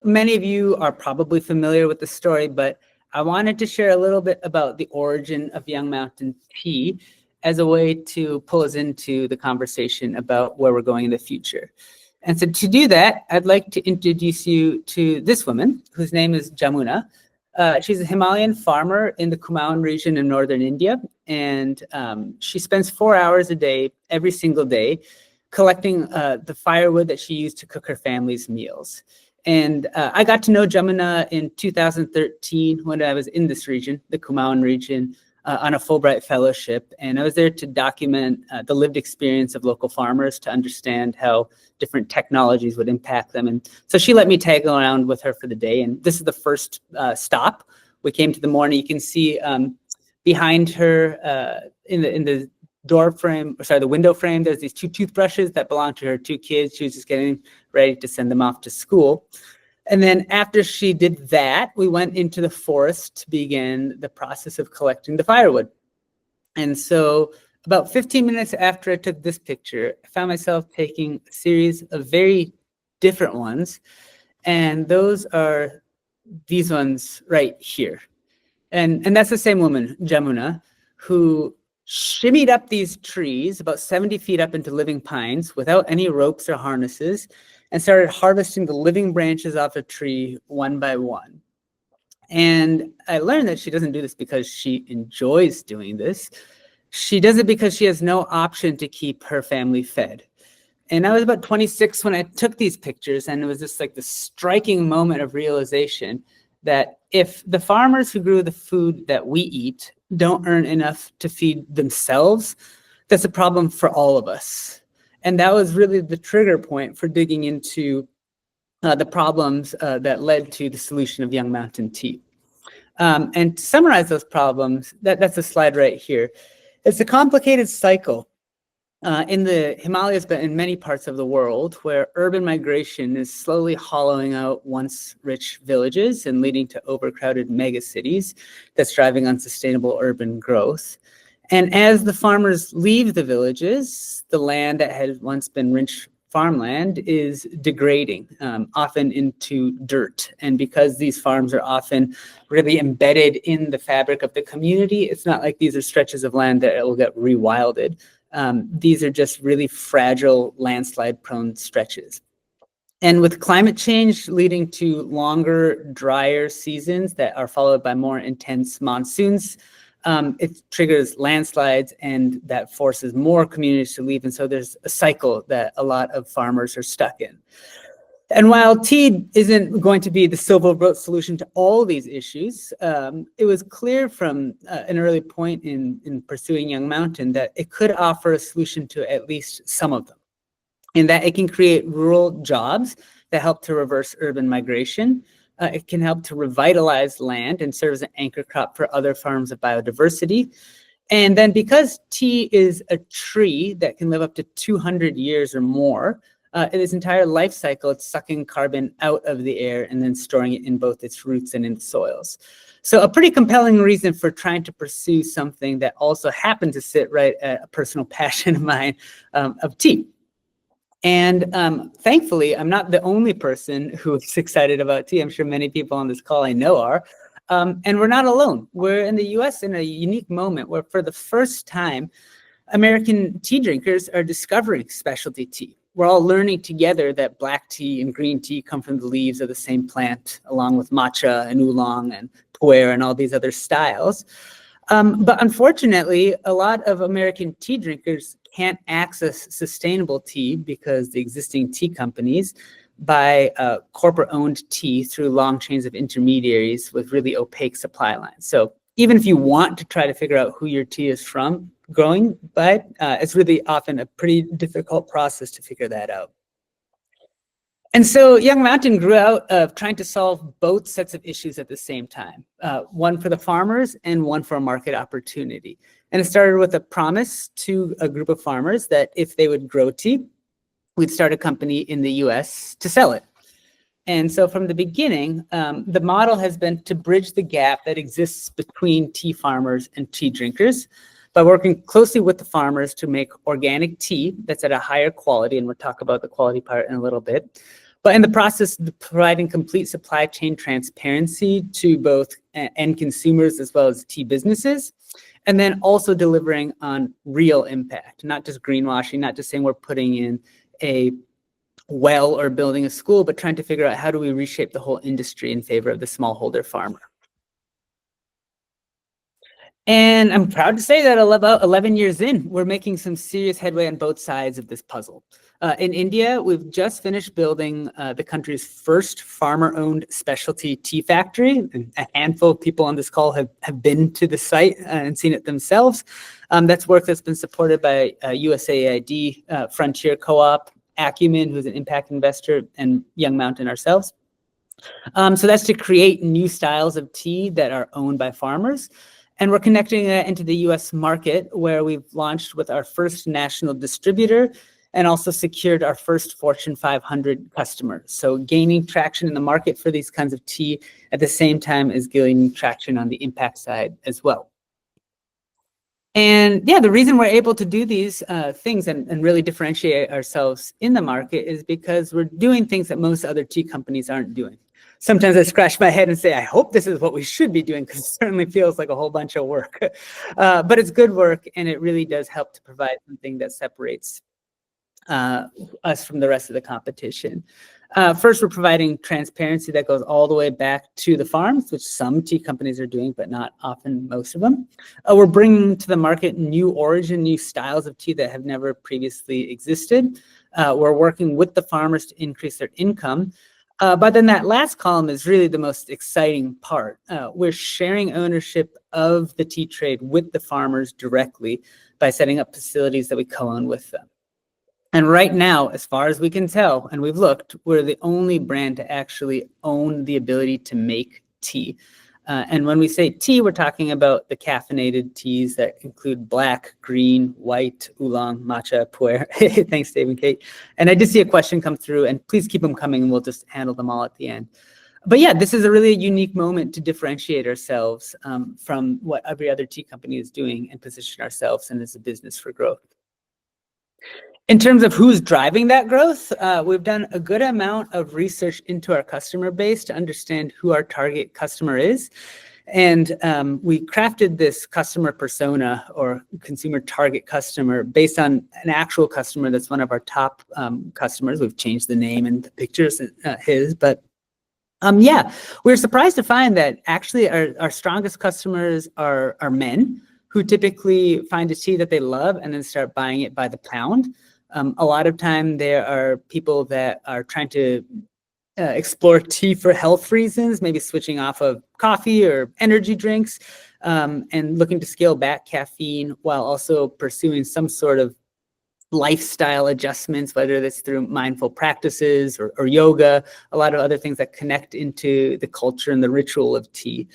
many of you are probably familiar with the story, but I wanted to share a little bit about the origin of Young Mountain tea as a way to pull us into the conversation about where we're going in the future. And so to do that, I'd like to introduce you to this woman, whose name is Jamuna. She's a Himalayan farmer in the Kumaon region in northern India, and she spends 4 hours a day, every single day, collecting the firewood that she used to cook her family's meals. And I got to know Jamuna in 2013 when I was in this region, the Kumaon region, on a Fulbright fellowship. And I was there to document the lived experience of local farmers to understand how different technologies would impact them. And so she let me tag around with her for the day. And this is the first stop. We came to the morning. You can see behind her in the door frame, or sorry, the window frame, there's these 2 toothbrushes that belong to her 2 kids. She was just getting ready to send them off to school. And then after she did that, we went into the forest to begin the process of collecting the firewood. And so about 15 minutes after I took this picture, I found myself taking a series of very different ones. And those are these ones right here. And that's the same woman, Jamuna, who shimmied up these trees about 70 feet up into living pines without any ropes or harnesses and started harvesting the living branches off a tree one by one. And I learned that she doesn't do this because she enjoys doing this. She does it because she has no option to keep her family fed. And I was about 26 when I took these pictures, and it was just like the striking moment of realization that if the farmers who grew the food that we eat don't earn enough to feed themselves, that's a problem for all of us. And that was really the trigger point for digging into the problems that led to the solution of Young Mountain tea. And to summarize those problems, that's a slide right here. It's a complicated cycle in the Himalayas, but in many parts of the world, where urban migration is slowly hollowing out once rich villages and leading to overcrowded megacities that's driving unsustainable urban growth. And as the farmers leave the villages, the land that had once been rich farmland is degrading, often into dirt. And because these farms are often really embedded in the fabric of the community, it's not like these are stretches of land that will get rewilded. These are just really fragile, landslide-prone stretches. And with climate change leading to longer, drier seasons that are followed by more intense monsoons, it triggers landslides, and that forces more communities to leave. And so there's a cycle that a lot of farmers are stuck in. And while tea isn't going to be the silver bullet solution to all these issues, it was clear from an early point in pursuing Young Mountain that it could offer a solution to at least some of them, in that it can create rural jobs that help to reverse urban migration. It can help to revitalize land and serve as an anchor crop for other forms of biodiversity. And then because tea is a tree that can live up to 200 years or more, in its entire life cycle, it's sucking carbon out of the air and then storing it in both its roots and in the soils. So a pretty compelling reason for trying to pursue something that also happened to sit right at a personal passion of mine, of tea. And thankfully, I'm not the only person who is excited about tea. I'm sure many people on this call I know are. And we're not alone. We're in the US in a unique moment where for the first time, American tea drinkers are discovering specialty tea. We're all learning together that black tea and green tea come from the leaves of the same plant, along with matcha and oolong and pu'er and all these other styles. But unfortunately, a lot of American tea drinkers can't access sustainable tea because the existing tea companies buy corporate-owned tea through long chains of intermediaries with really opaque supply lines. So even if you want to try to figure out who your tea is from growing by, it's really often a pretty difficult process to figure that out. And so Young Mountain grew out of trying to solve both sets of issues at the same time, one for the farmers and one for a market opportunity. And it started with a promise to a group of farmers that if they would grow tea, we'd start a company in the US to sell it. And so from the beginning, the model has been to bridge the gap that exists between tea farmers and tea drinkers by working closely with the farmers to make organic tea that's at a higher quality, and we'll talk about the quality part in a little bit, but in the process, providing complete supply chain transparency to both end consumers as well as tea businesses, and then also delivering on real impact, not just greenwashing, not just saying we're putting in a well or building a school, but trying to figure out how do we reshape the whole industry in favor of the smallholder farmer. And I'm proud to say that about 11 years in, we're making some serious headway on both sides of this puzzle. In India, we've just finished building the country's first farmer-owned specialty tea factory. And a handful of people on this call have been to the site and seen it themselves. That's work that's been supported by USAID, Frontier Co-op, Acumen, who's an impact investor, and Young Mountain ourselves. So that's to create new styles of tea that are owned by farmers. And we're connecting that into the US market, where we've launched with our first national distributor and also secured our first Fortune 500 customers. So gaining traction in the market for these kinds of tea at the same time as gaining traction on the impact side as well. And yeah, the reason we're able to do these things and really differentiate ourselves in the market is because we're doing things that most other tea companies aren't doing. Sometimes I scratch my head and say, I hope this is what we should be doing, because it certainly feels like a whole bunch of work. But it's good work, and it really does help to provide something that separates us from the rest of the competition. First, we're providing transparency that goes all the way back to the farms, which some tea companies are doing, but not often most of them. We're bringing to the market new origin, new styles of tea that have never previously existed. We're working with the farmers to increase their income. But then that last column is really the most exciting part. We're sharing ownership of the tea trade with the farmers directly by setting up facilities that we co-own with them. And right now, as far as we can tell, and we've looked, we're the only brand to actually own the ability to make tea. And when we say tea, we're talking about the caffeinated teas that include black, green, white, oolong, matcha, pu'er. Thanks, Dave and Kate. And I did see a question come through, and please keep them coming, and we'll just handle them all at the end. But yeah, this is a really unique moment to differentiate ourselves from what every other tea company is doing and position ourselves and as a business for growth. In terms of who's driving that growth, we've done a good amount of research into our customer base to understand who our target customer is. And we crafted this customer persona or consumer target customer based on an actual customer that's one of our top customers. We've changed the name and the pictures, but yeah, we're surprised to find that actually our strongest customers are men who typically find a tea that they love and then start buying it by the pound. A lot of time there are people that are trying to explore tea for health reasons, maybe switching off of coffee or energy drinks, and looking to scale back caffeine while also pursuing some sort of lifestyle adjustments, whether that's through mindful practices or yoga, a lot of other things that connect into the culture and the ritual of tea.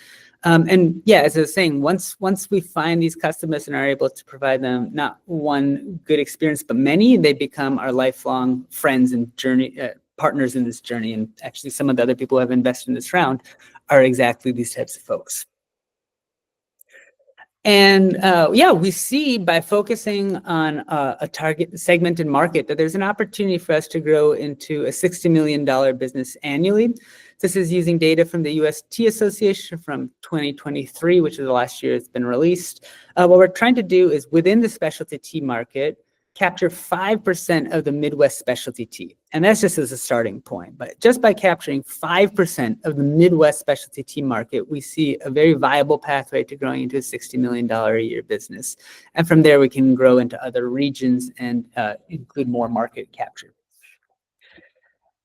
And yeah, as I was saying, once we find these customers and are able to provide them not one good experience, but many, they become our lifelong friends and journey partners in this journey. And actually, some of the other people who have invested in this round are exactly these types of folks. And yeah, we see by focusing on a target segmented market that there's an opportunity for us to grow into a $60 million business annually. This is using data from the US Tea Association from 2023, which is the last year it's been released. What we're trying to do is within the specialty tea market, capture 5% of the Midwest specialty tea. And that's just as a starting point. But just by capturing 5% of the Midwest specialty tea market, we see a very viable pathway to growing into a $60 million a year business. And from there, we can grow into other regions and include more market capture.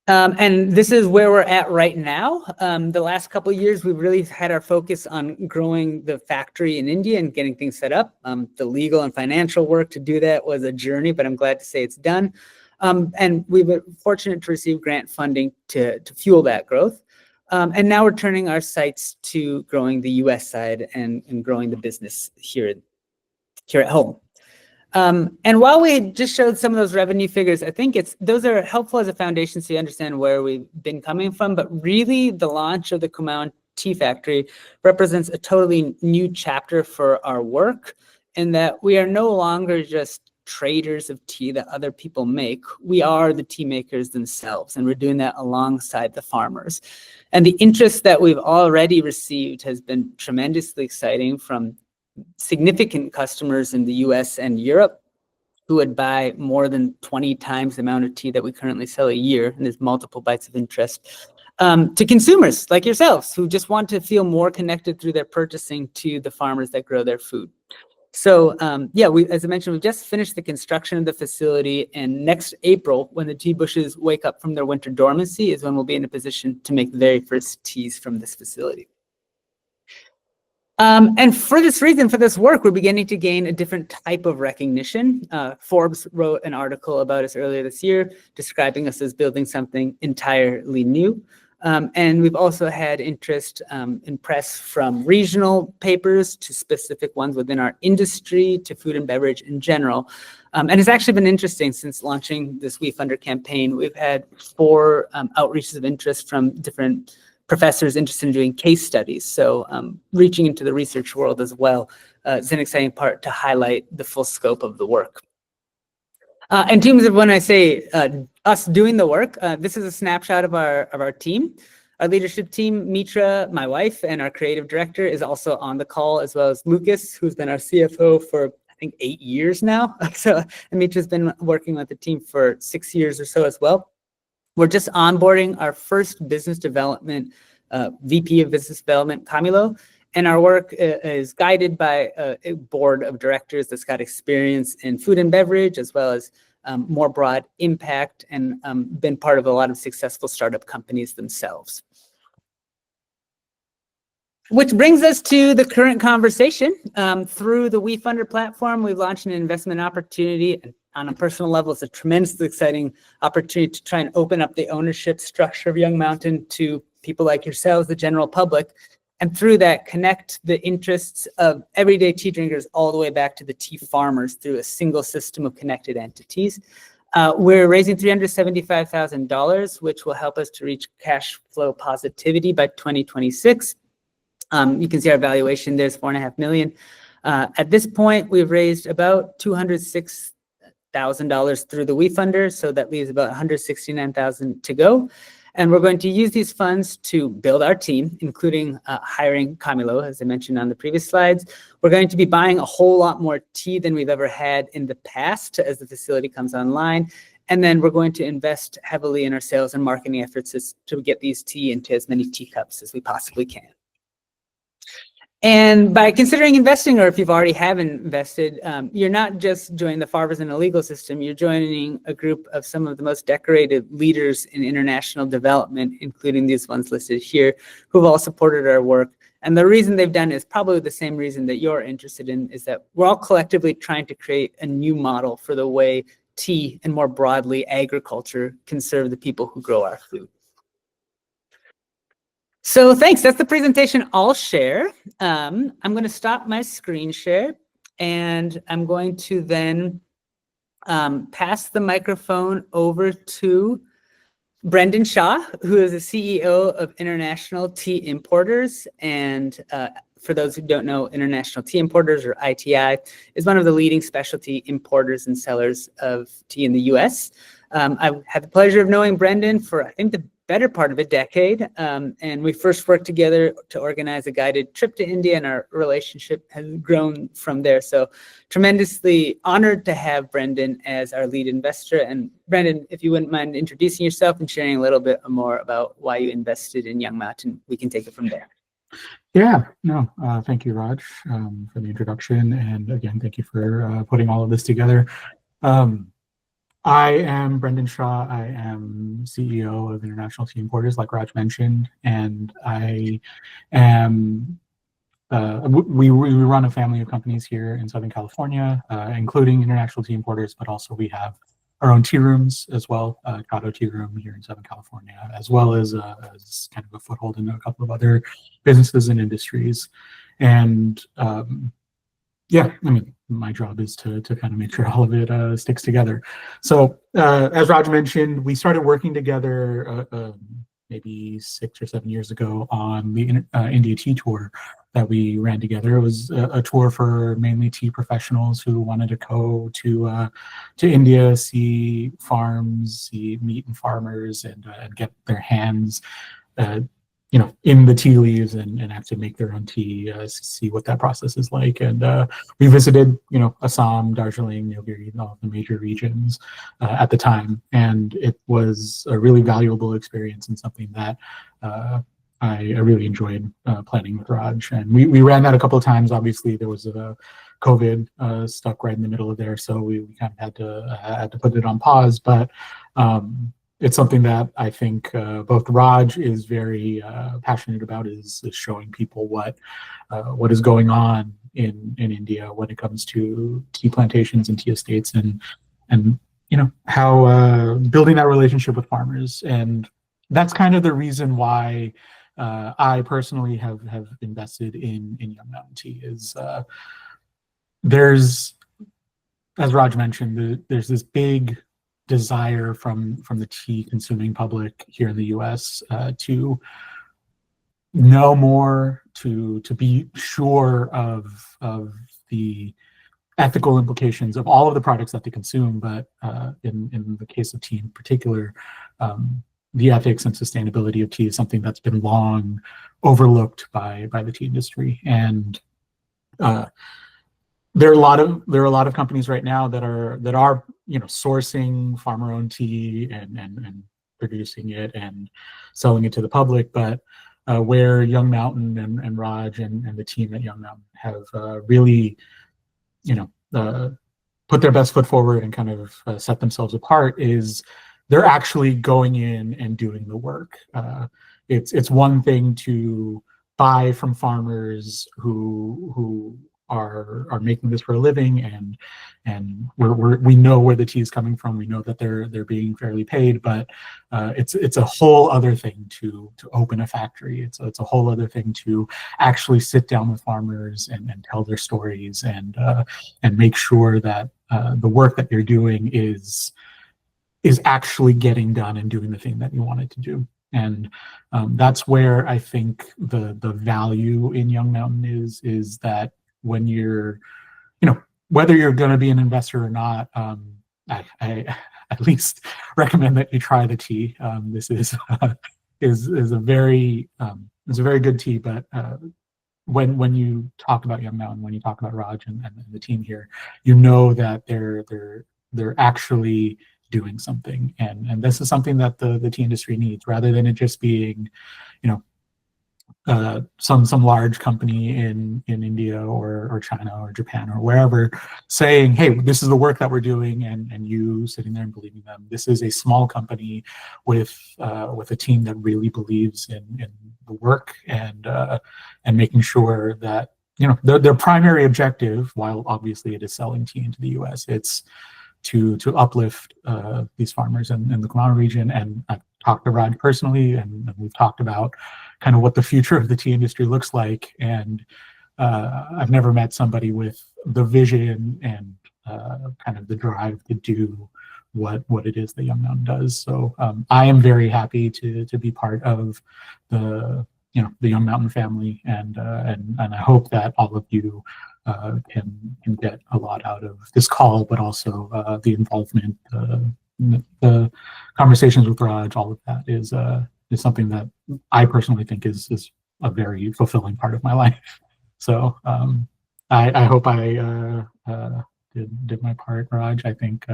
And this is where we're at right now. The last couple of years, we've really had our focus on growing the factory in India and getting things set up. The legal and financial work to do that was a journey, but I'm glad to say it's done. And we've been fortunate to receive grant funding to fuel that growth. And now we're turning our sights to growing the US side and growing the business here at home. And while we just showed some of those revenue figures, I think those are helpful as a foundation so you understand where we've been coming from. But really, the launch of the Kumaon Tea Factory represents a totally new chapter for our work in that we are no longer just traders of tea that other people make. We are the tea makers themselves, and we're doing that alongside the farmers. And the interest that we've already received has been tremendously exciting from significant customers in the US and Europe who would buy more than 20 times the amount of tea that we currently sell a year, and there's multiple bites of interest, to consumers like yourselves who just want to feel more connected through their purchasing to the farmers that grow their food. So yeah, as I mentioned, we've just finished the construction of the facility, and next April, when the tea bushes wake up from their winter dormancy, is when we'll be in a position to make the very first teas from this facility. And for this reason, for this work, we're beginning to gain a different type of recognition. Forbes wrote an article about us earlier this year, describing us as building something entirely new. And we've also had interest in press from regional papers to specific ones within our industry to food and beverage in general. And it's actually been interesting since launching this WeFunder campaign. We've had 4 outreaches of interest from different professors interested in doing case studies. So reaching into the research world as well is an exciting part to highlight the full scope of the work. In terms of when I say us doing the work, this is a snapshot of our team. Our leadership team, Mitra, my wife, and our creative director is also on the call, as well as Lucas, who's been our CFO for, I think, 8 years now. So Mitra's been working with the team for 6 years or so as well. We're just onboarding our first business development VP of Business Development, Camilo, and our work is guided by a board of directors that's got experience in food and beverage, as well as more broad impact, and been part of a lot of successful startup companies themselves. Which brings us to the current conversation. Through the WeFunder platform, we've launched an investment opportunity. And on a personal level, it's a tremendously exciting opportunity to try and open up the ownership structure of Young Mountain to people like yourselves, the general public, and through that connect the interests of everyday tea drinkers all the way back to the tea farmers through a single system of connected entities. We're raising $375,000, which will help us to reach cash flow positivity by 2026. You can see our valuation there's $4.5 million. At this point, we've raised about $206,000 through the WeFunder, so that leaves about $169,000 to go. And we're going to use these funds to build our team, including hiring Camilo, as I mentioned on the previous slides. We're going to be buying a whole lot more tea than we've ever had in the past as the facility comes online. And then we're going to invest heavily in our sales and marketing efforts to get these tea into as many teacups as we possibly can. And by considering investing, or if you've already have invested, you're not just joining the farmers in a legal system, you're joining a group of some of the most decorated leaders in international development, including these ones listed here, who've all supported our work. And the reason they've done it is probably the same reason that you're interested in, is that we're all collectively trying to create a new model for the way tea and more broadly agriculture can serve the people who grow our food. So thanks, that's the presentation I'll share. I'm going to stop my screen share, and I'm going to then pass the microphone over to Brendan Shah, who is the CEO of International Tea Importers. And for those who don't know, International Tea Importers, or ITI, is one of the leading specialty importers and sellers of tea in the US. I've had the pleasure of knowing Brendan for, I think, the better part of a decade. And we first worked together to organize a guided trip to India, and our relationship has grown from there. So tremendously honored to have Brendan as our lead investor. And Brendan, if you wouldn't mind introducing yourself and sharing a little bit more about why you invested in Young Mountain, we can take it from there. Yeah, no, thank you, Raj, for the introduction. And again, thank you for putting all of this together. I am Brendan Shah. I am CEO of International Tea Importers, like Raj mentioned, and I am, we run a family of companies here in Southern California, including International Tea Importers, but also we have our own tea rooms as well, Cado Tea Room here in Southern California, as well as kind of a foothold in a couple of other businesses and industries. And yeah, I mean, my job is to kind of make sure all of it sticks together. So as Raj mentioned, we started working together maybe 6 or 7 years ago on the India Tea Tour. that we ran together. It was a tour for mainly tea professionals who wanted to go to India, see farms, see meat and farmers, and get their hands, in the tea leaves and actually make their own tea, see what that process is like. And we visited, Assam, Darjeeling, Nilgiri, all the major regions at the time, and it was a really valuable experience and something that I really enjoyed planning with Raj. And we ran that a couple of times. Obviously, there was a COVID stuck right in the middle of there, so we kind of had to put it on pause. But it's something that I think both Raj is very passionate about, is showing people what is going on in India when it comes to tea plantations and tea estates, and how building that relationship with farmers. And that's kind of the reason why I personally have invested in Young Mountain Tea. Is there's, as Raj mentioned, there's this big desire from the tea consuming public here in the U.S. To know more, to be sure of the ethical implications of all of the products that they consume, but in the case of tea in particular, the ethics and sustainability of tea is something that's been long overlooked by the tea industry. And there are a lot of companies right now that are sourcing farmer-owned tea and producing it and selling it to the public, but where Young Mountain and Raj and the team at Young Mountain have really put their best foot forward and kind of set themselves apart is they're actually going in and doing the work. It's one thing to buy from farmers who are making this for a living, and we know where the tea is coming from. We know that they're being fairly paid, but it's a whole other thing to open a factory. It's a whole other thing to actually sit down with farmers and tell their stories and make sure that the work that you're doing is actually getting done and doing the thing that you want it to do. And that's where I think the value in Young Mountain is that when you're, whether you're going to be an investor or not, I at least recommend that you try the tea. This is a very good tea, but when you talk about Young Mountain, when you talk about Raj and the team here, that they're actually doing something, and this is something that the tea industry needs, rather than it just being, some large company in India or China or Japan or wherever saying, hey, this is the work that we're doing, and you sitting there and believing them. This is a small company with a team that really believes in the work and making sure that their primary objective, while obviously it is selling tea into the US, it's to uplift these farmers in the Kumano region. And I've talked to Raj personally, and we've talked about kind of what the future of the tea industry looks like. And I've never met somebody with the vision and kind of the drive to do what it is that Young Mountain does. So I am very happy to be part of the Young Mountain family, and I hope that all of you can get a lot out of this call, but also the involvement, the conversations with Raj, all of that is something that I personally think is a very fulfilling part of my life. So I hope I did my part, Raj. I think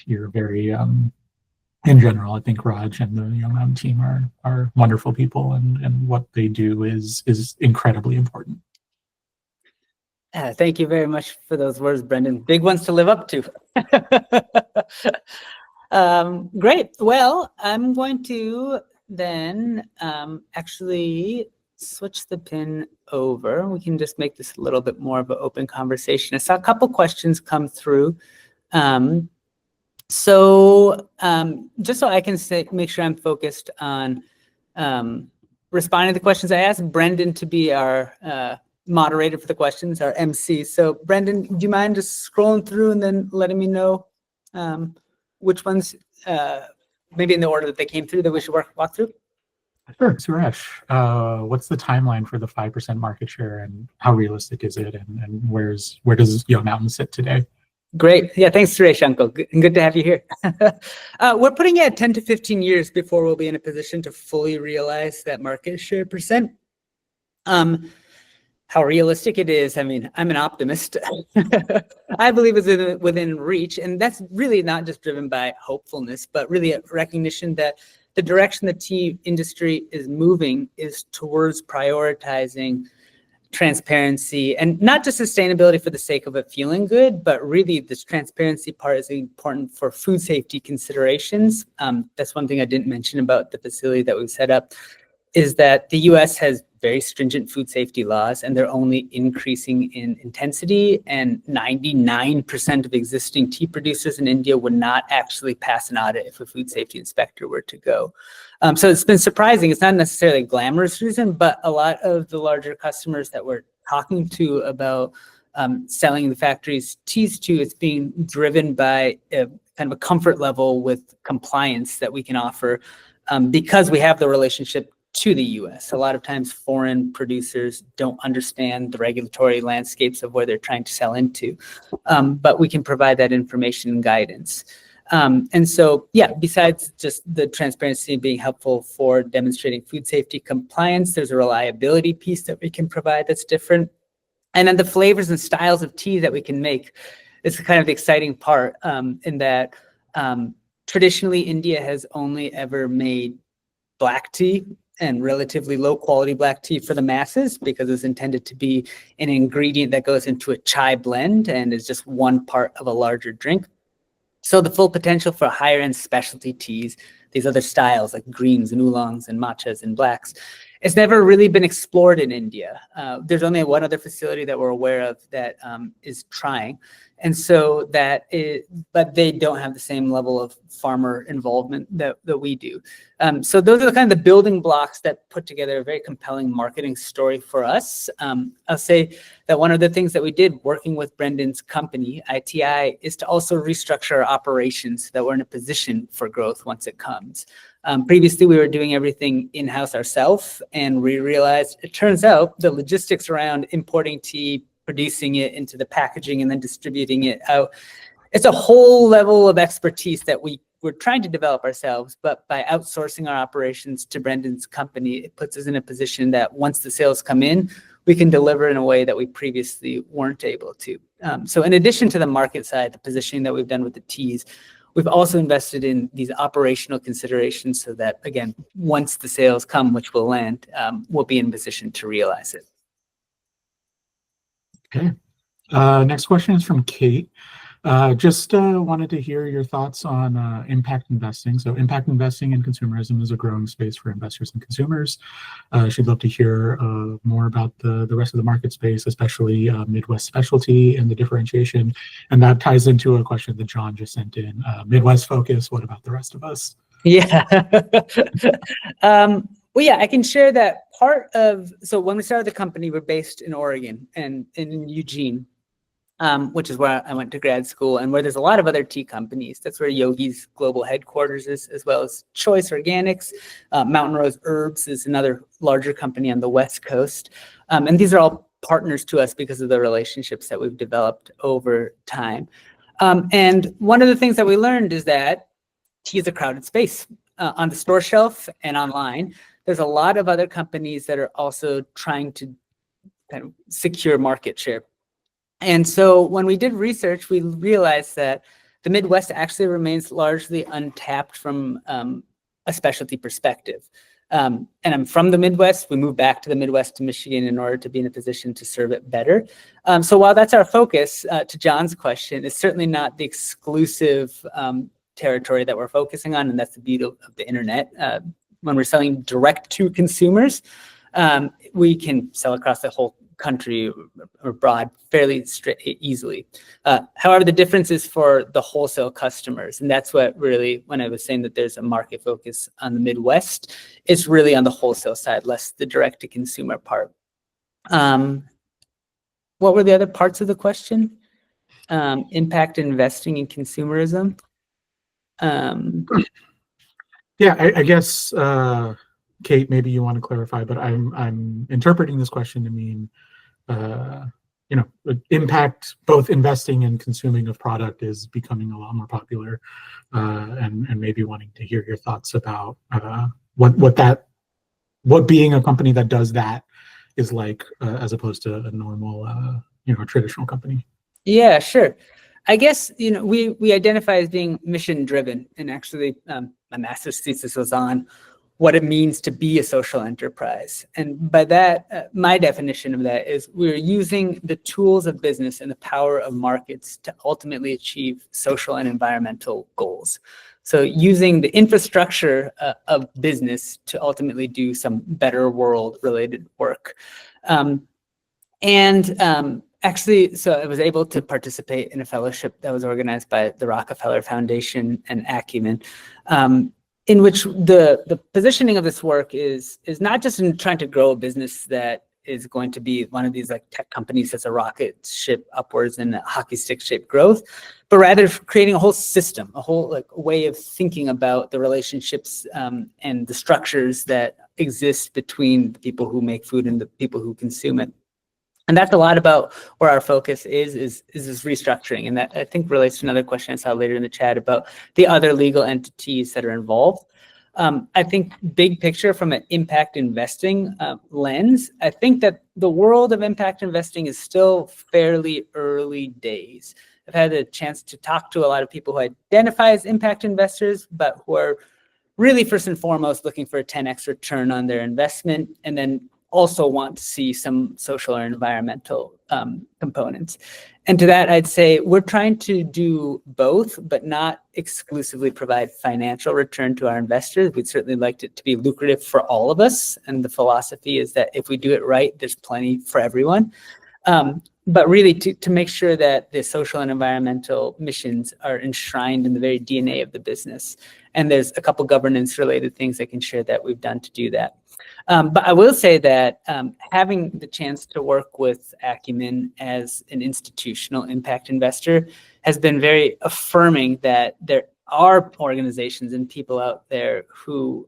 you're very in general, I think Raj and the Young Mountain team are wonderful people, and what they do is incredibly important. Thank you very much for those words, Brendan. Big ones to live up to. Great. Well, I'm going to then actually switch the pin over. We can just make this a little bit more of an open conversation. I saw a couple questions come through. So just so I can make sure I'm focused on responding to the questions, I asked Brendan to be our moderator for the questions, our MC. So Brendan, do you mind just scrolling through and then letting me know which ones, maybe in the order that they came through, that we should walk through? Sure, Suresh. What's the timeline for the 5% market share, and how realistic is it, and where does Young Mountain sit today? Great. Yeah, thanks, Suresh, Uncle. Good to have you here. We're putting it at 10 to 15 years before we'll be in a position to fully realize that market share percent. How realistic it is, I mean, I'm an optimist. I believe it's within reach, and that's really not just driven by hopefulness, but really a recognition that the direction the tea industry is moving is towards prioritizing transparency, and not just sustainability for the sake of it feeling good, but really this transparency part is important for food safety considerations. That's one thing I didn't mention about the facility that we've set up, is that the US has very stringent food safety laws, and they're only increasing in intensity, and 99% of existing tea producers in India would not actually pass an audit if a food safety inspector were to go. So it's been surprising. It's not necessarily a glamorous reason, but a lot of the larger customers that we're talking to about selling the factory's teas to, it's being driven by a kind of a comfort level with compliance that we can offer because we have the relationship to the US. A lot of times foreign producers don't understand the regulatory landscapes of where they're trying to sell into, but we can provide that information and guidance. And so, yeah, besides just the transparency being helpful for demonstrating food safety compliance, there's a reliability piece that we can provide that's different. And then the flavors and styles of tea that we can make is kind of the exciting part, in that traditionally India has only ever made black tea, and relatively low quality black tea for the masses, because it's intended to be an ingredient that goes into a chai blend and is just one part of a larger drink. So the full potential for higher end specialty teas, these other styles like greens and oolongs and matchas and blacks, it's never really been explored in India. There's only one other facility that we're aware of that is trying. And so but they don't have the same level of farmer involvement that we do. So those are the kind of the building blocks that put together a very compelling marketing story for us. I'll say that one of the things that we did working with Brendan's company, ITI, is to also restructure our operations so that we're in a position for growth once it comes. Previously, we were doing everything in-house ourselves, and we realized it turns out the logistics around importing tea, producing it into the packaging, and then distributing it out, it's a whole level of expertise that we're trying to develop ourselves. But by outsourcing our operations to Brendan's company, it puts us in a position that once the sales come in, we can deliver in a way that we previously weren't able to. So in addition to the market side, the positioning that we've done with the teas, we've also invested in these operational considerations so that, again, once the sales come, which will land, we'll be in position to realize it. Okay. Next question is from Kate. Just wanted to hear your thoughts on impact investing. So impact investing in consumerism is a growing space for investors and consumers. She'd love to hear more about the rest of the market space, especially Midwest specialty and the differentiation. And that ties into a question that John just sent in. Midwest focus, what about the rest of us? Yeah. Well, yeah, I can share that so when we started the company, we're based in Oregon and in Eugene, which is where I went to grad school and where there's a lot of other tea companies. That's where Yogi's global headquarters is, as well as Choice Organics. Mountain Rose Herbs is another larger company on the West Coast. And these are all partners to us because of the relationships that we've developed over time. And one of the things that we learned is that tea is a crowded space on the store shelf and online. There's a lot of other companies that are also trying to kind of secure market share. And so when we did research, we realized that the Midwest actually remains largely untapped from a specialty perspective. And I'm from the Midwest. We moved back to the Midwest to Michigan in order to be in a position to serve it better. So while that's our focus, to John's question, it's certainly not the exclusive territory that we're focusing on, and that's the beauty of the internet. When we're selling direct to consumers, we can sell across the whole country or broad fairly easily. However, the difference is for the wholesale customers, and that's what really, when I was saying that there's a market focus on the Midwest, it's really on the wholesale side, less the direct to consumer part. What were the other parts of the question? Impact investing in consumerism. Yeah, I guess Kate, maybe you want to clarify, but I'm interpreting this question to mean, impact, both investing and consuming of product is becoming a lot more popular, and maybe wanting to hear your thoughts about what being a company that does that is like, as opposed to a normal, traditional company. Yeah, sure. I guess, we identify as being mission driven, and actually my master's thesis was on what it means to be a social enterprise. And by that, my definition of that is we're using the tools of business and the power of markets to ultimately achieve social and environmental goals. So using the infrastructure of business to ultimately do some better world related work. Actually, so I was able to participate in a fellowship that was organized by the Rockefeller Foundation and Acumen, in which the positioning of this work is not just in trying to grow a business that is going to be one of these like tech companies that's a rocket ship upwards and a hockey stick shaped growth, but rather creating a whole system, a whole like way of thinking about the relationships and the structures that exist between the people who make food and the people who consume it. And that's a lot about where our focus is this restructuring. And that I think relates to another question I saw later in the chat about the other legal entities that are involved. I think big picture from an impact investing lens, I think that the world of impact investing is still fairly early days. I've had a chance to talk to a lot of people who identify as impact investors, but who are really first and foremost looking for a 10x return on their investment, and then also want to see some social or environmental components. And to that, I'd say we're trying to do both, but not exclusively provide financial return to our investors. We'd certainly like it to be lucrative for all of us. And the philosophy is that if we do it right, there's plenty for everyone. But really to make sure that the social and environmental missions are enshrined in the very DNA of the business. And there's a couple governance related things I can share that we've done to do that. But I will say that having the chance to work with Acumen as an institutional impact investor has been very affirming that there are organizations and people out there who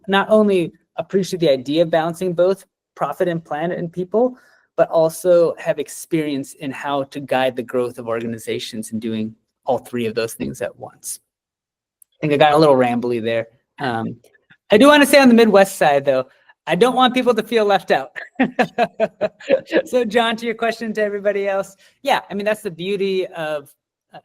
not only appreciate the idea of balancing both profit and planet and people, but also have experience in how to guide the growth of organizations in doing all three of those things at once. I think I got a little rambly there. I do want to say on the Midwest side, though, I don't want people to feel left out. So, John, to your question to everybody else, yeah, I mean, that's the beauty of,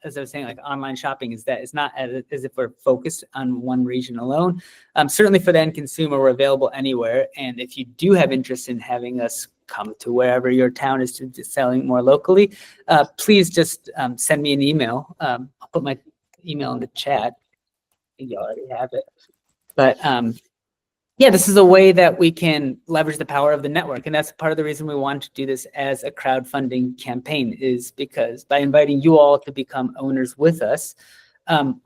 as I was saying, like online shopping, is that it's not as if we're focused on one region alone. Certainly for the end consumer, we're available anywhere. And if you do have interest in having us come to wherever your town is to selling more locally, please just send me an email. I'll put my email in the chat. You already have it. But yeah, this is a way that we can leverage the power of the network. And that's part of the reason we want to do this as a crowdfunding campaign, is because by inviting you all to become owners with us,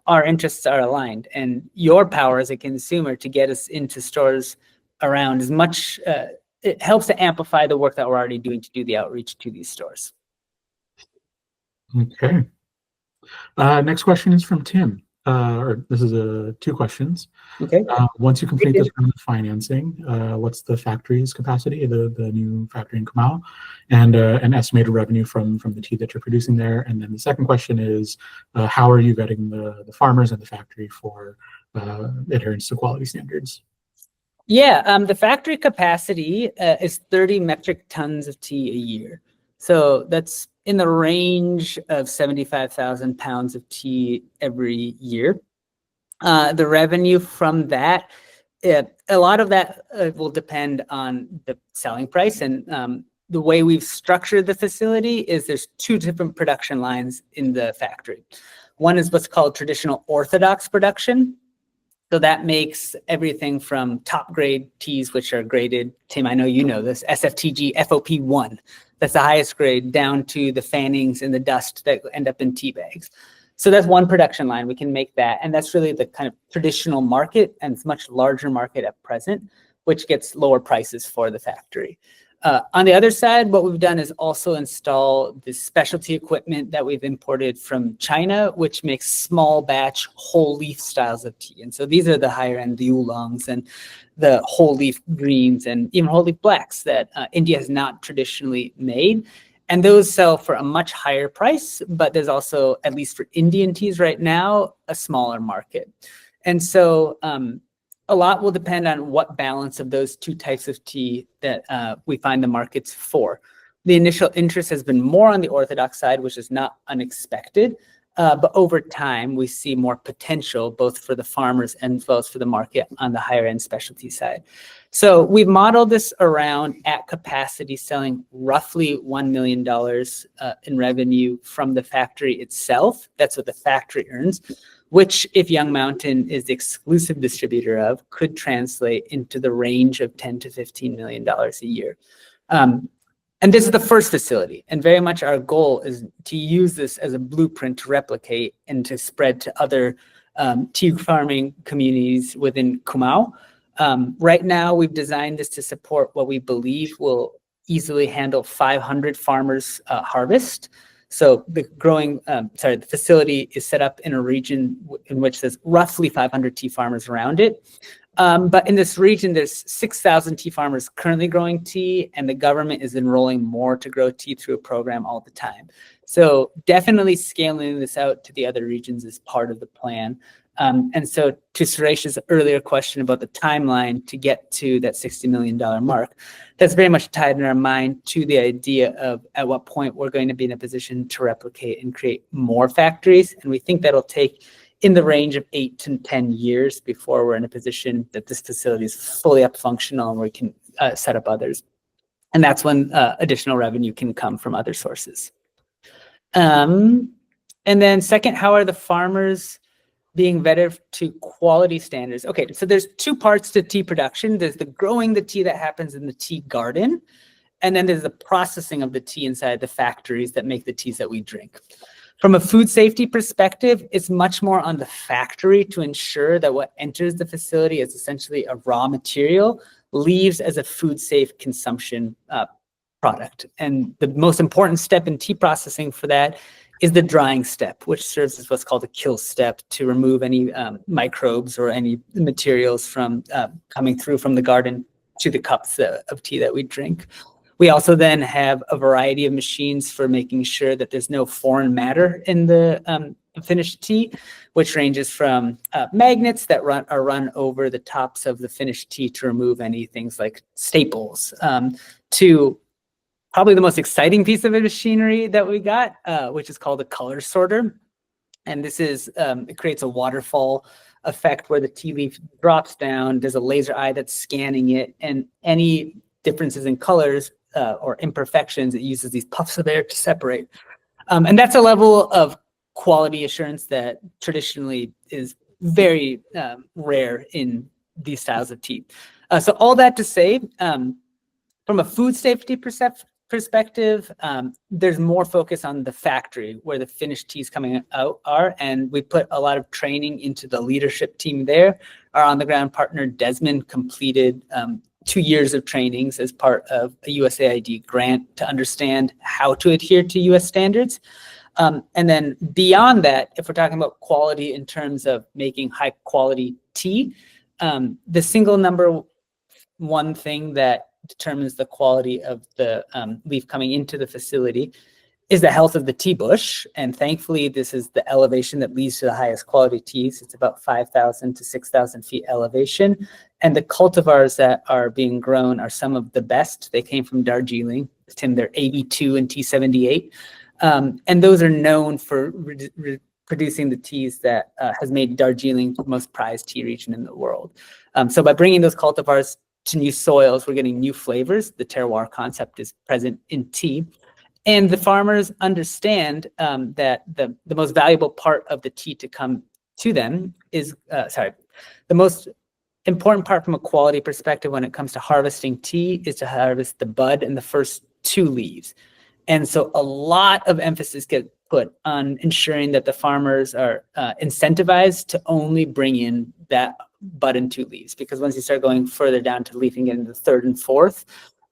our interests are aligned. And your power as a consumer to get us into stores around is much, it helps to amplify the work that we're already doing to do the outreach to these stores. Okay. Next question is from Tim. Or this is two questions. Okay. Once you complete this round of financing, what's the factory's capacity, the new factory in Kamau, and an estimated revenue from the tea that you're producing there? And then the second question is, how are you vetting the farmers and the factory for adherence to quality standards? Yeah, the factory capacity is 30 metric tons of tea a year. So that's in the range of 75,000 pounds of tea every year. The revenue from that, a lot of that will depend on the selling price. And the way we've structured the facility is there's two different production lines in the factory. One is what's called traditional orthodox production. So that makes everything from top grade teas, which are graded, Tim, I know you know this, SFTG FOP1. That's the highest grade, down to the fannings and the dust that end up in tea bags. So that's one production line. We can make that. And that's really the kind of traditional market, and it's a much larger market at present, which gets lower prices for the factory. On the other side, what we've done is also install the specialty equipment that we've imported from China, which makes small batch whole leaf styles of tea. And so these are the higher end, the oolongs and the whole leaf greens and even whole leaf blacks that India has not traditionally made. And those sell for a much higher price, but there's also, at least for Indian teas right now, a smaller market. And so a lot will depend on what balance of those two types of tea that we find the markets for. The initial interest has been more on the orthodox side, which is not unexpected. But over time, we see more potential both for the farmers and as well as for the market on the higher end specialty side. So we've modeled this around at capacity selling roughly $1 million in revenue from the factory itself. That's what the factory earns, which if Young Mountain is the exclusive distributor of, could translate into the range of $10 to $15 million a year. And this is the first facility, and very much our goal is to use this as a blueprint to replicate and to spread to other tea farming communities within Cumao. Right now, we've designed this to support what we believe will easily handle 500 farmers' harvest. So the the facility is set up in a region in which there's roughly 500 tea farmers around it. But in this region, there's 6,000 tea farmers currently growing tea, and the government is enrolling more to grow tea through a program all the time. So definitely scaling this out to the other regions is part of the plan. And so to Suresh's earlier question about the timeline to get to that $60 million mark, that's very much tied in our mind to the idea of at what point we're going to be in a position to replicate and create more factories. And we think that'll take in the range of 8 to 10 years before we're in a position that this facility is fully up functional and we can set up others. And that's when additional revenue can come from other sources. And then second, how are the farmers being vetted to quality standards? Okay, so there's two parts to tea production. There's the growing the tea that happens in the tea garden, and then there's the processing of the tea inside the factories that make the teas that we drink. From a food safety perspective, it's much more on the factory to ensure that what enters the facility is essentially a raw material, leaves as a food safe consumption product. And the most important step in tea processing for that is the drying step, which serves as what's called a kill step to remove any microbes or any materials from coming through from the garden to the cups of tea that we drink. We also then have a variety of machines for making sure that there's no foreign matter in the finished tea, which ranges from magnets that are run over the tops of the finished tea to remove any things like staples, to probably the most exciting piece of machinery that we got, which is called a color sorter. And this is, it creates a waterfall effect where the tea leaf drops down. There's a laser eye that's scanning it, and any differences in colors or imperfections, it uses these puffs of air to separate. And that's a level of quality assurance that traditionally is very rare in these styles of tea. So all that to say, from a food safety perspective, there's more focus on the factory where the finished teas coming out are, and we put a lot of training into the leadership team there. Our on-the-ground partner, Desmond, completed 2 years of trainings as part of a USAID grant to understand how to adhere to US standards. And then beyond that, if we're talking about quality in terms of making high quality tea, the single number one thing that determines the quality of the leaf coming into the facility is the health of the tea bush. And thankfully, this is the elevation that leads to the highest quality teas. It's about 5,000 to 6,000 feet elevation. And the cultivars that are being grown are some of the best. They came from Darjeeling. Tim, they're 82 and T78. And those are known for producing the teas that has made Darjeeling the most prized tea region in the world. So by bringing those cultivars to new soils, we're getting new flavors. The terroir concept is present in tea. And the farmers understand that the most valuable part of the tea to come to them is, the most important part from a quality perspective when it comes to harvesting tea is to harvest the bud and the first 2 leaves. And so a lot of emphasis gets put on ensuring that the farmers are incentivized to only bring in that bud and 2 leaves, because once you start going further down to leafing it in the 3rd and 4th,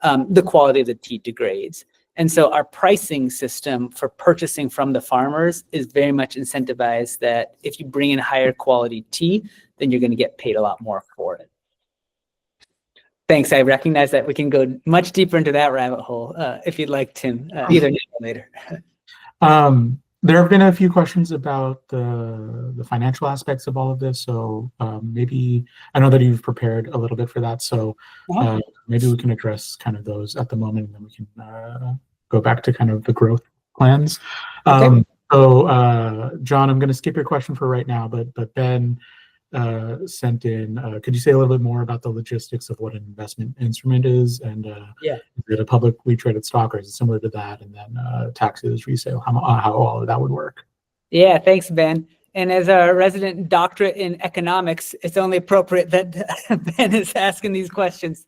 the quality of the tea degrades. And so our pricing system for purchasing from the farmers is very much incentivized that if you bring in higher quality tea, then you're going to get paid a lot more for it. Thanks. I recognize that we can go much deeper into that rabbit hole if you'd like, Tim, either now or later. There have been a few questions about the financial aspects of all of this. So maybe, I know that you've prepared a little bit for that. So maybe we can address kind of those at the moment, and then we can go back to kind of the growth plans. Okay. So John, I'm going to skip your question for right now, but Ben sent in, could you say a little bit more about the logistics of what an investment instrument is, and is it a publicly traded stock, or is it similar to that, and then taxes, resale, how all of that would work? Yeah, thanks, Ben. And as our resident doctorate in economics, it's only appropriate that Ben is asking these questions.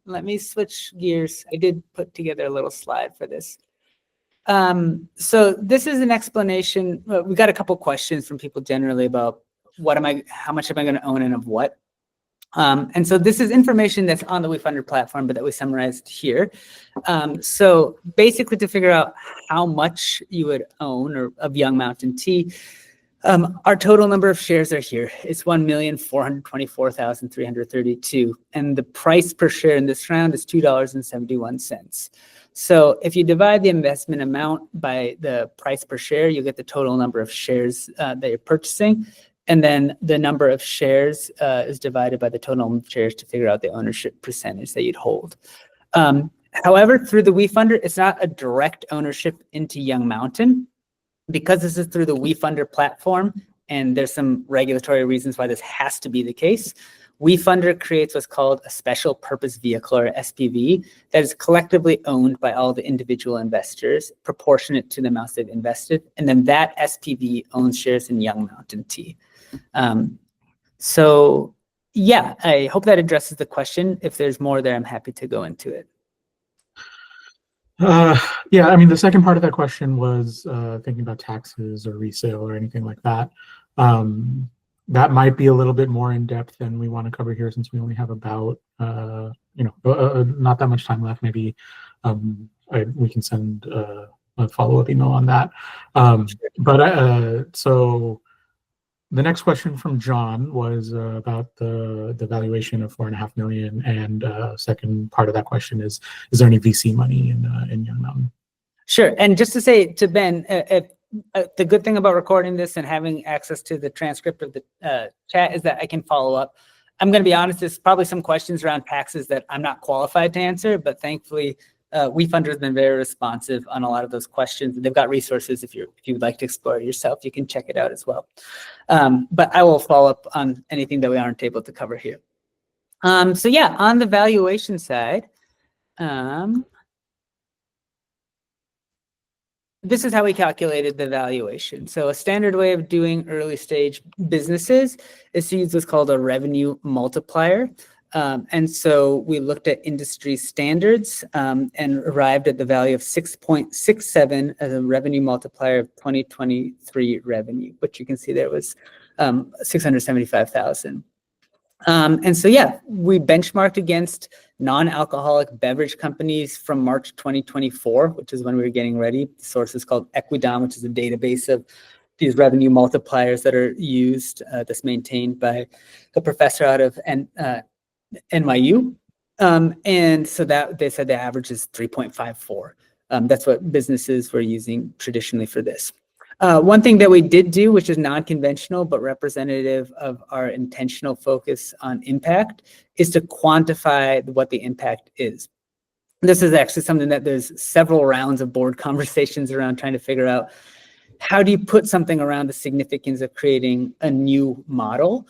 Let me switch gears. I did put together a little slide for this. So this is an explanation. We got a couple questions from people generally about how much am I going to own and of what? And so this is information that's on the WeFunder platform, but that we summarized here. So basically to figure out how much you would own of Young Mountain Tea, our total number of shares are here. It's 1,424,332. And the price per share in this round is $2.71. So if you divide the investment amount by the price per share, you get the total number of shares that you're purchasing. And then the number of shares is divided by the total number of shares to figure out the ownership percentage that you'd hold. However, through the WeFunder, it's not a direct ownership into Young Mountain. Because this is through the WeFunder platform, and there's some regulatory reasons why this has to be the case, WeFunder creates what's called a special purpose vehicle, or SPV, that is collectively owned by all the individual investors, proportionate to the amounts they've invested. And then that SPV owns shares in Young Mountain Tea. So yeah, I hope that addresses the question. If there's more there, I'm happy to go into it. Yeah, I mean, the second part of that question was thinking about taxes or resale or anything like that. That might be a little bit more in depth than we want to cover here, since we only have about not that much time left. Maybe we can send a follow-up email on that. So the next question from John was about the valuation of $4.5 million, and second part of that question is there any VC money in Young Mountain? Sure. And just to say to Ben, the good thing about recording this and having access to the transcript of the chat is that I can follow up. I'm going to be honest, there's probably some questions around taxes that I'm not qualified to answer, but thankfully WeFunder has been very responsive on a lot of those questions. They've got resources. If you would like to explore it yourself, you can check it out as well. But I will follow up on anything that we aren't able to cover here. So yeah, on the valuation side, this is how we calculated the valuation. So a standard way of doing early stage businesses is to use what's called a revenue multiplier. And so we looked at industry standards and arrived at the value of 6.67 as a revenue multiplier of 2023 revenue, which you can see there was 675,000. And so, yeah, we benchmarked against non-alcoholic beverage companies from March 2024, which is when we were getting ready. The source is called Equidom, which is a database of these revenue multipliers that are used, that's maintained by a professor out of NYU. And so that they said the average is 3.54. That's what businesses were using traditionally for this. One thing that we did do, which is non-conventional but representative of our intentional focus on impact, is to quantify what the impact is. This is actually something that there's several rounds of board conversations around trying to figure out, how do you put something around the significance of creating a new model?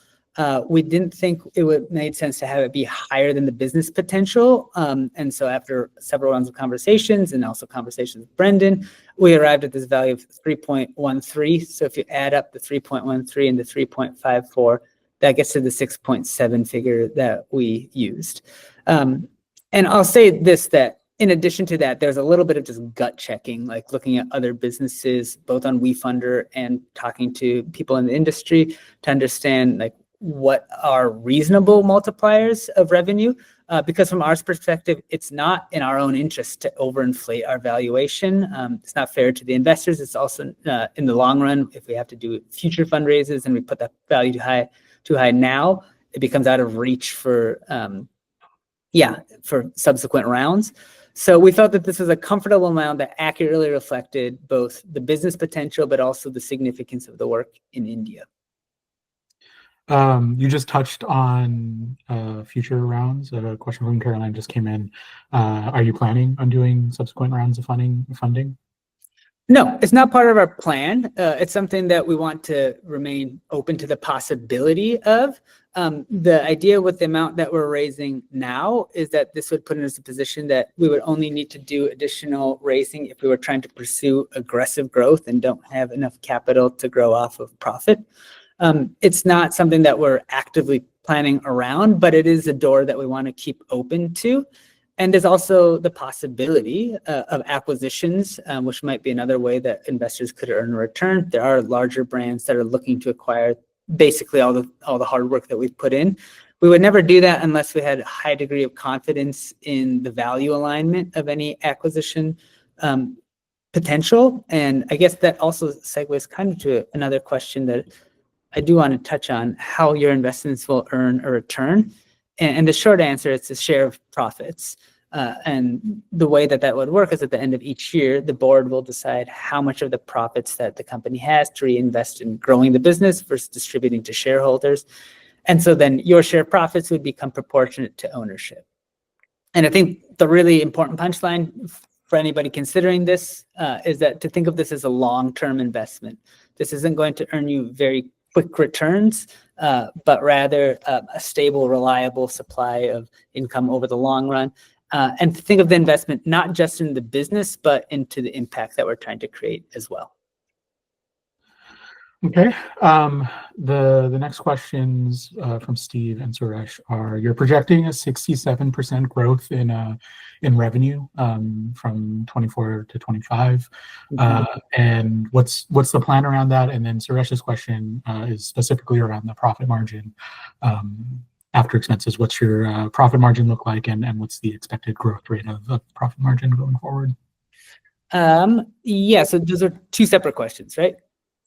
We didn't think it would make sense to have it be higher than the business potential. And so after several rounds of conversations and also conversations with Brendan, we arrived at this value of 3.13. So if you add up the 3.13 and the 3.54, that gets to the 6.7 figure that we used. And I'll say this, that in addition to that, there's a little bit of just gut checking, like looking at other businesses, both on WeFunder and talking to people in the industry to understand like what are reasonable multipliers of revenue, because from our perspective, it's not in our own interest to overinflate our valuation. It's not fair to the investors. It's also in the long run, if we have to do future fundraisers and we put that value too high now, it becomes out of reach for subsequent rounds. So we felt that this was a comfortable amount that accurately reflected both the business potential, but also the significance of the work in India. You just touched on future rounds. A question from Caroline just came in. Are you planning on doing subsequent rounds of funding? No, it's not part of our plan. It's something that we want to remain open to the possibility of. The idea with the amount that we're raising now is that this would put us in a position that we would only need to do additional raising if we were trying to pursue aggressive growth and don't have enough capital to grow off of profit. It's not something that we're actively planning around, but it is a door that we want to keep open to. And there's also the possibility of acquisitions, which might be another way that investors could earn a return. There are larger brands that are looking to acquire basically all the hard work that we've put in. We would never do that unless we had a high degree of confidence in the value alignment of any acquisition potential. And I guess that also segues kind of to another question that I do want to touch on, how your investments will earn a return. And the short answer is a share of profits. And the way that would work is at the end of each year, the board will decide how much of the profits that the company has to reinvest in growing the business versus distributing to shareholders. And so then your share profits would become proportionate to ownership. And I think the really important punchline for anybody considering this is that to think of this as a long-term investment. This isn't going to earn you very quick returns, but rather a stable, reliable supply of income over the long run. And to think of the investment not just in the business, but into the impact that we're trying to create as well. Okay. The next questions from Steve and Suresh are: you're projecting a 67% growth in revenue from 24 to 25, and what's the plan around that? And then Suresh's question is specifically around the profit margin after expenses. What's your profit margin look like, and what's the expected growth rate of profit margin going forward? Yeah, so those are two separate questions, right?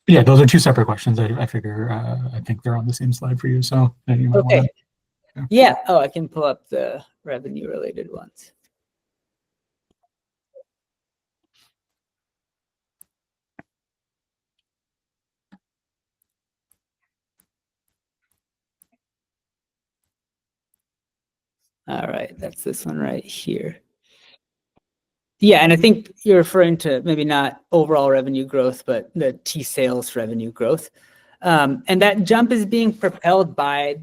Yeah, those are two separate questions. I figure I think they're on the same slide for you. So you might okay. wanna, Yeah. Oh, I can pull up the revenue related ones. All right, that's this one right here. Yeah, and I think you're referring to maybe not overall revenue growth, but the T sales revenue growth. And that jump is being propelled by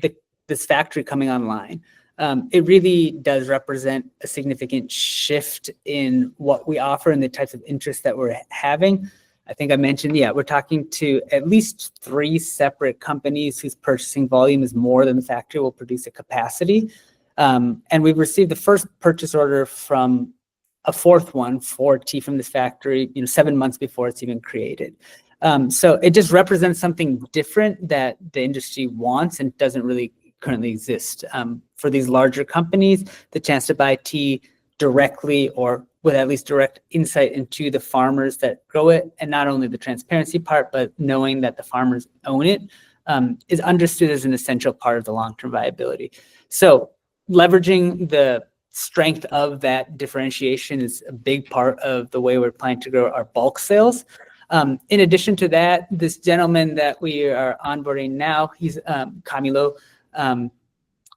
this factory coming online. It really does represent a significant shift in what we offer and the types of interest that we're having. I think I mentioned, yeah, we're talking to at least 3 separate companies whose purchasing volume is more than the factory will produce at capacity. And we've received the first purchase order from a 4th one for tea from this factory, 7 months before it's even created. So it just represents something different that the industry wants and doesn't really currently exist. For these larger companies, the chance to buy tea directly or with at least direct insight into the farmers that grow it, and not only the transparency part, but knowing that the farmers own it, is understood as an essential part of the long-term viability. So leveraging the strength of that differentiation is a big part of the way we're planning to grow our bulk sales. In addition to that, this gentleman that we are onboarding now, he's Camilo.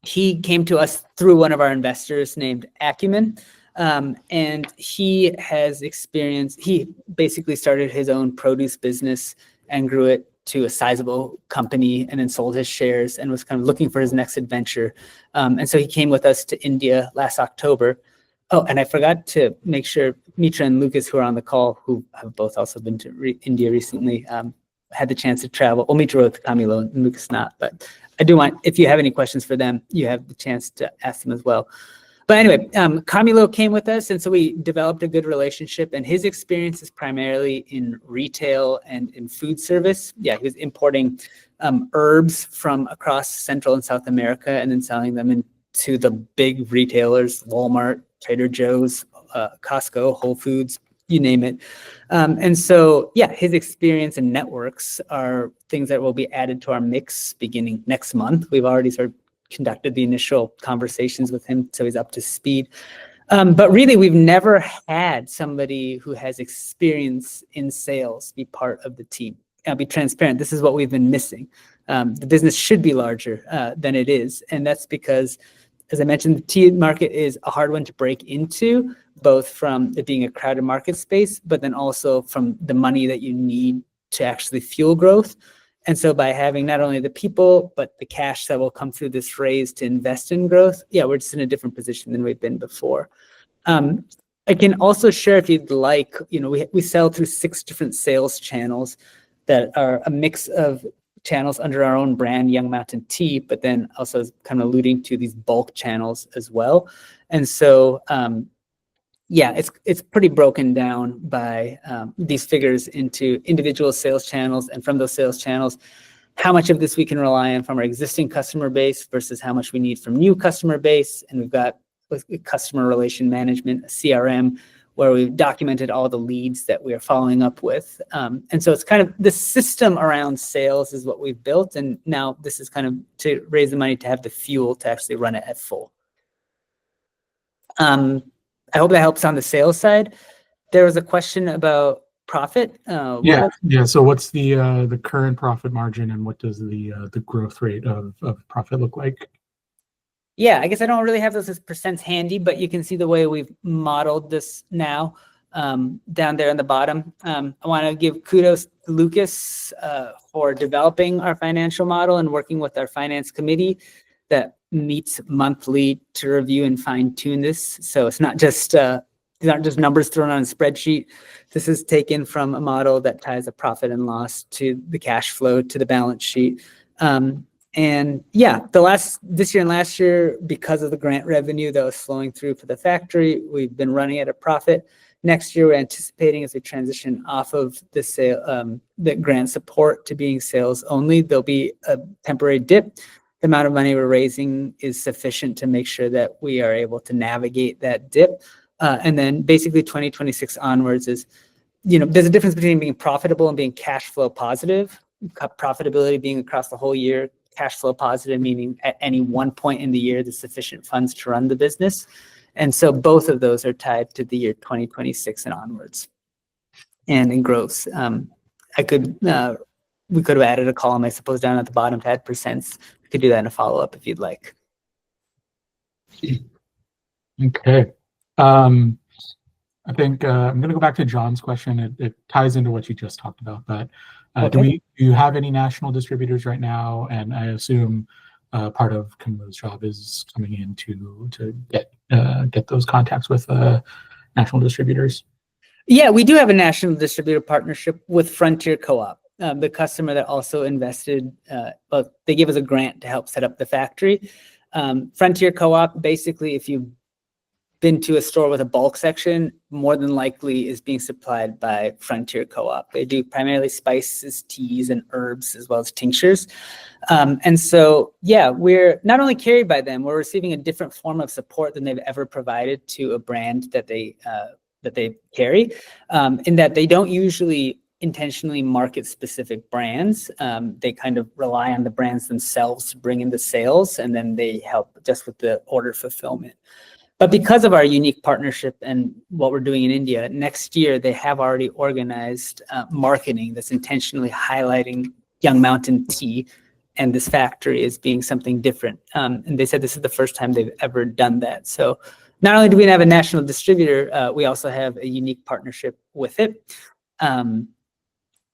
He came to us through one of our investors named Acumen, and he has experience. He basically started his own produce business and grew it to a sizable company and then sold his shares and was kind of looking for his next adventure. And so he came with us to India last October. Oh, and I forgot to make sure Mitra and Lucas, who are on the call, who have both also been to India recently, had the chance to travel. Well, Mitra wrote to Camilo and Lucas not, but I do want, if you have any questions for them, you have the chance to ask them as well. But anyway, Camilo came with us, and so we developed a good relationship, and his experience is primarily in retail and in food service. Yeah, he was importing herbs from across Central and South America and then selling them into the big retailers, Walmart, Trader Joe's, Costco, Whole Foods, you name it. And so, yeah, his experience and networks are things that will be added to our mix beginning next month. We've already sort of conducted the initial conversations with him, so he's up to speed. But really, we've never had somebody who has experience in sales be part of the team. I'll be transparent. This is what we've been missing. The business should be larger than it is. And that's because, as I mentioned, the tea market is a hard one to break into, both from it being a crowded market space, but then also from the money that you need to actually fuel growth. And so by having not only the people, but the cash that will come through this raise to invest in growth, yeah, we're just in a different position than we've been before. I can also share, if you'd like, we sell through 6 different sales channels that are a mix of channels under our own brand, Young Mountain Tea, but then also kind of alluding to these bulk channels as well. And so, yeah, it's pretty broken down by these figures into individual sales channels, and from those sales channels, how much of this we can rely on from our existing customer base versus how much we need from new customer base. And we've got customer relation management, CRM, where we've documented all the leads that we are following up with. And so it's kind of the system around sales is what we've built. And now this is kind of to raise the money to have the fuel to actually run it at full. I hope that helps on the sales side. There was a question about profit. Yeah. So what's the current profit margin, and what does the growth rate of profit look like? Yeah, I guess I don't really have those as percents handy, but you can see the way we've modeled this now down there on the bottom. I want to give kudos to Lucas for developing our financial model and working with our finance committee that meets monthly to review and fine tune this. So it's not just these aren't just numbers thrown on a spreadsheet. This is taken from a model that ties a profit and loss to the cash flow to the balance sheet. And yeah, this year and last year, because of the grant revenue that was flowing through for the factory, we've been running at a profit. Next year, we're anticipating, as we transition off of the grant support to being sales only, there'll be a temporary dip. The amount of money we're raising is sufficient to make sure that we are able to navigate that dip. And then basically 2026 onwards is, there's a difference between being profitable and being cash flow positive. Profitability being across the whole year, cash flow positive meaning at any one point in the year, there's sufficient funds to run the business. And so both of those are tied to the year 2026 and onwards. And in growth, we could have added a column, I suppose, down at the bottom to add percents. We could do that in a follow-up if you'd like. Okay. I think I'm going to go back to John's question. It ties into what you just talked about, but okay. Do you have any national distributors right now? And I assume part of Camilo's job is coming in to get those contacts with national distributors. Yeah, we do have a national distributor partnership with Frontier Co-op, the customer that also invested. They gave us a grant to help set up the factory. Frontier Co-op, basically, if you've been to a store with a bulk section, more than likely is being supplied by Frontier Co-op. They do primarily spices, teas, and herbs, as well as tinctures. And so, yeah, we're not only carried by them, we're receiving a different form of support than they've ever provided to a brand that they carry, in that they don't usually intentionally market specific brands. They kind of rely on the brands themselves to bring in the sales, and then they help just with the order fulfillment. But because of our unique partnership and what we're doing in India, next year they have already organized marketing that's intentionally highlighting Young Mountain Tea and this factory as being something different. And they said this is the first time they've ever done that. So not only do we have a national distributor, we also have a unique partnership with it.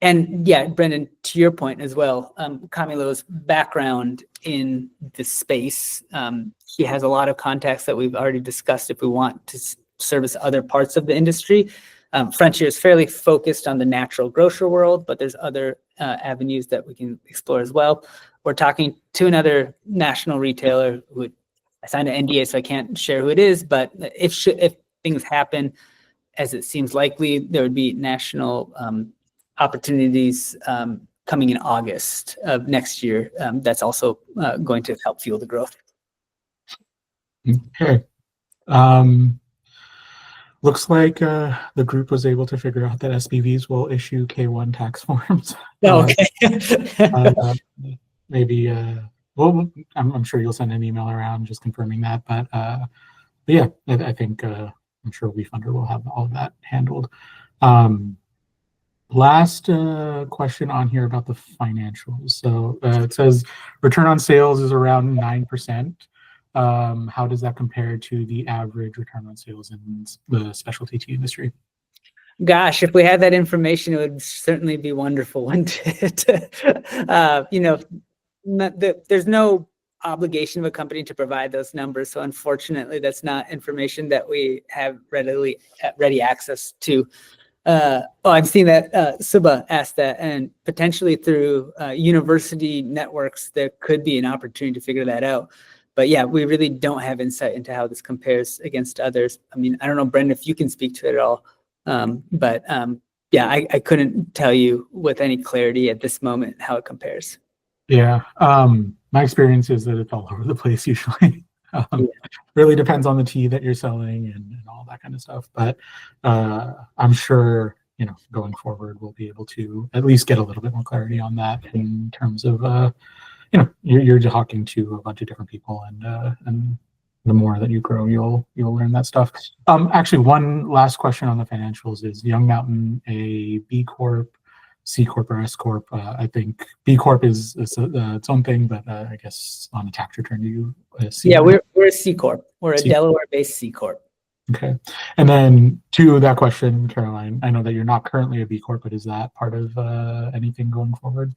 And yeah, Brendan, to your point as well, Camilo's background in this space, he has a lot of contacts that we've already discussed if we want to service other parts of the industry. Frontier is fairly focused on the natural grocer world, but there's other avenues that we can explore as well. We're talking to another national retailer who I signed an NDA, so I can't share who it is, but if things happen, as it seems likely, there would be national opportunities coming in August of next year. That's also going to help fuel the growth. Okay. Looks like the group was able to figure out that SPVs will issue K-1 tax forms. Okay. Maybe, well, I'm sure you'll send an email around just confirming that. But yeah, I think I'm sure WeFunder will have all of that handled. Last question on here about the financials. So it says return on sales is around 9%. How does that compare to the average return on sales in the specialty tea industry? Gosh, if we had that information, it would certainly be wonderful, wouldn't it? There's no obligation of a company to provide those numbers. So unfortunately, that's not information that we have ready access to. I've seen that Suba asked that, and potentially through university networks, there could be an opportunity to figure that out. But yeah, we really don't have insight into how this compares against others. I mean, I don't know, Brendan, if you can speak to it at all. Yeah, I couldn't tell you with any clarity at this moment how it compares. Yeah, my experience is that it's all over the place usually. Really depends on the tea that you're selling and all that kind of stuff. But I'm sure, going forward, we'll be able to at least get a little bit more clarity on that in terms of, you're talking to a bunch of different people, and the more that you grow, you'll learn that stuff. Actually, one last question on the financials: is Young Mountain a B Corp, C Corp, or S Corp? I think B Corp is its own thing, but I guess on a tax return, you C. Yeah, we're a C Corp. We're a Delaware-based C Corp. Okay, and then to that question, Caroline, I know that you're not currently a B Corp, but is that part of anything going forward?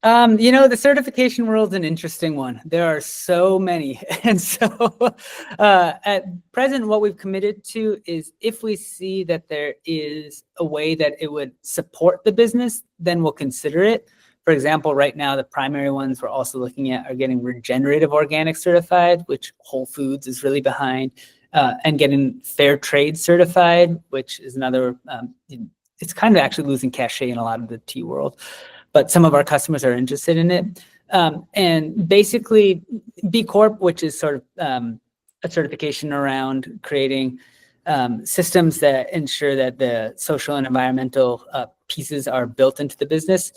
The certification world's an interesting one. There are so many. And so at present, what we've committed to is if we see that there is a way that it would support the business, then we'll consider it. For example, right now, the primary ones we're also looking at are getting regenerative organic certified, which Whole Foods is really behind, and getting fair trade certified, which is another, it's kind of actually losing cachet in a lot of the tea world. But some of our customers are interested in it. And basically, B Corp, which is sort of a certification around creating systems that ensure that the social and environmental pieces are built into the business.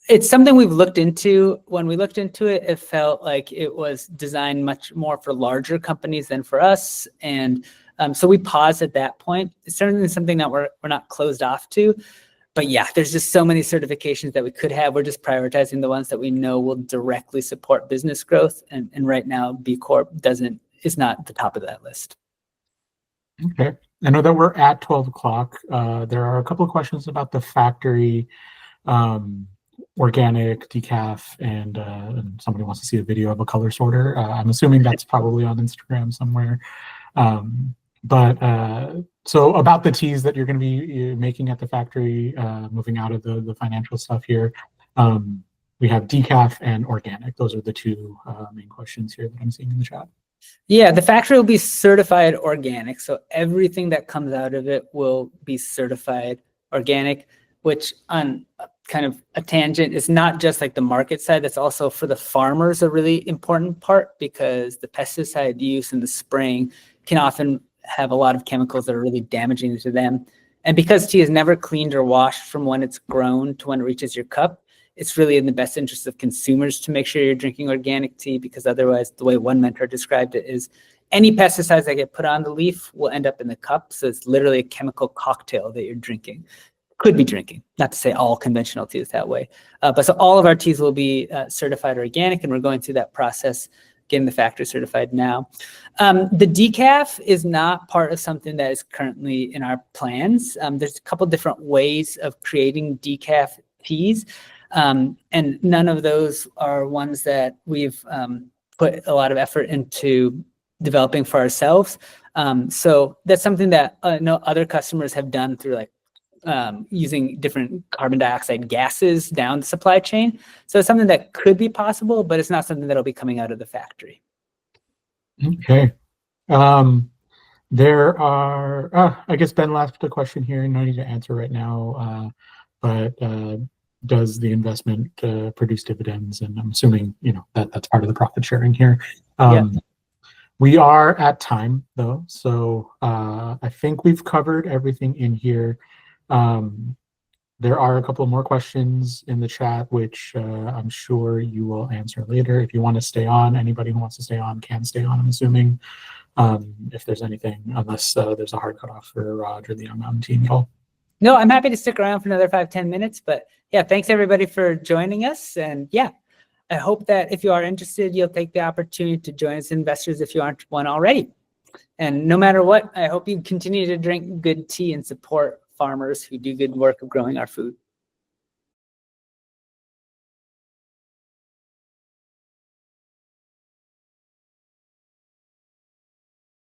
It's something we've looked into. When we looked into it, it felt like it was designed much more for larger companies than for us. And so we paused at that point. It's certainly something that we're not closed off to. But yeah, there's just so many certifications that we could have. We're just prioritizing the ones that we know will directly support business growth. And right now, B Corp is not at the top of that list. Okay. I know that we're at 12 o'clock. There are a couple of questions about the factory, organic, decaf, and somebody wants to see a video of a color sorter. I'm assuming that's probably on Instagram somewhere. So about the teas that you're going to be making at the factory, moving out of the financial stuff here, we have decaf and organic. Those are the two main questions here that I'm seeing in the chat. Yeah, the factory will be certified organic. So everything that comes out of it will be certified organic, which on kind of a tangent is not just like the market side. That's also for the farmers a really important part, because the pesticide use and the spraying can often have a lot of chemicals that are really damaging to them. And because tea is never cleaned or washed from when it's grown to when it reaches your cup, it's really in the best interest of consumers to make sure you're drinking organic tea, because otherwise, the way one mentor described it is any pesticides that get put on the leaf will end up in the cup. So it's literally a chemical cocktail that you're drinking. Could be drinking, not to say all conventional tea is that way. But so all of our teas will be certified organic, and we're going through that process, getting the factory certified now. The decaf is not part of something that is currently in our plans. There's a couple different ways of creating decaf teas, and none of those are ones that we've put a lot of effort into developing for ourselves. So that's something that I know other customers have done through like using different carbon dioxide gases down the supply chain. So it's something that could be possible, but it's not something that'll be coming out of the factory. Okay. There are, I guess Ben left the question here, no need to answer right now, but does the investment produce dividends? And I'm assuming, that's part of the profit sharing here. Yeah. We are at time though, so I think we've covered everything in here. There are a couple more questions in the chat, which I'm sure you will answer later. If you want to stay on, anybody who wants to stay on can stay on, I'm assuming, if there's anything, unless there's a hard cutoff for Raj or the Young Mountain team at all. No, I'm happy to stick around for another 5-10 minutes, but yeah, thanks everybody for joining us. And yeah, I hope that if you are interested, you'll take the opportunity to join as investors if you aren't one already. And no matter what, I hope you continue to drink good tea and support farmers who do good work of growing our food.